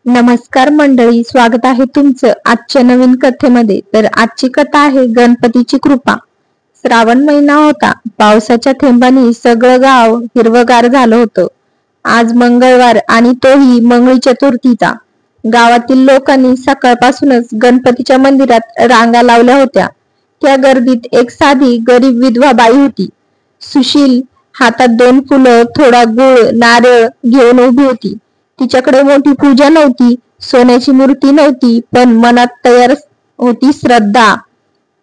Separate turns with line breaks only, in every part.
नमस्कार मंडळी, स्वागत आहे तुमचं आजच्या नवीन कथेमध्ये। तर आजची कथा आहे गणपतीची कृपा। श्रावण महिना होता। पावसाच्या थेंबांनी सगळं गाव हिरवगार झालं होतं। आज मंगळवार आणि तोही मंगळी चतुर्थीचा। गावातील लोकांनी सकाळपासूनच गणपतीच्या मंदिरात रांगा लावल्या होत्या। त्या गर्दीत एक साधी गरीब विधवा बाई होती। सुशील हातात 2 फुलं, थोडा गुळ, नारळ घेऊन उभी होती। तिच्याकडे मोठी पूजा नव्हती, सोन्याची मूर्ती नव्हती, पण मनात तयार होती श्रद्धा।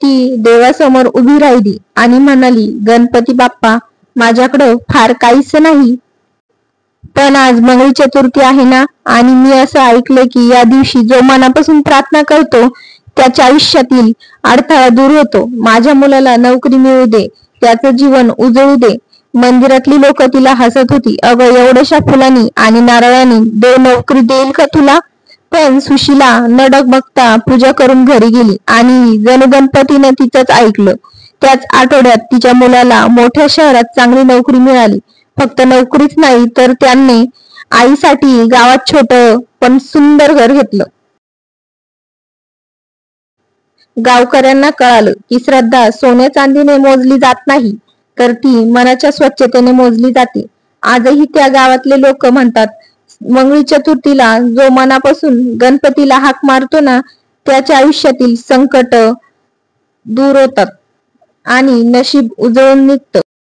ती देवासमोर उभी राहिली आणि म्हणाली, गणपती बाप्पा, माझ्याकडे फार काहीच नाही, पण आज मंगळी चतुर्थी आहे ना, आणि मी असं ऐकलंय की या दिवशी जो मनापासून प्रार्थना करतो त्याच्या आयुष्यातील अडथळा दूर होतो। माझ्या मुलाला नोकरी मिळू दे, त्याचं जीवन उजळू दे। मंदिरातली लोक तिला हसत होती। अगं, एवढ्याशा फुलांनी आणि नारळांनी देव नोकरी देईल का तुला? पण सुशीला न डगमगता पूजा करून घरी गेली आणि जणू गणपतीने तिचंच ऐकलं। त्याच आठवड्यात तिच्या मुलाला मोठ्या शहरात चांगली नोकरी मिळाली। फक्त नोकरीच नाही, तर त्यांनी आईसाठी गावात छोटं पण सुंदर घर घेतलं। गावकऱ्यांना कळालं की श्रद्धा सोन्या चांदीने मोजली जात नाही, तर ती मनाच्या स्वच्छतेने मोजली जाते। आजही त्या गावातले लोक म्हणतात, मंगळी चतुर्थीला जो मनापासून गणपतीला हाक मारतो ना, त्याच्या आयुष्यातील संकट दूर होतात आणि नशीब उजळून निघतं।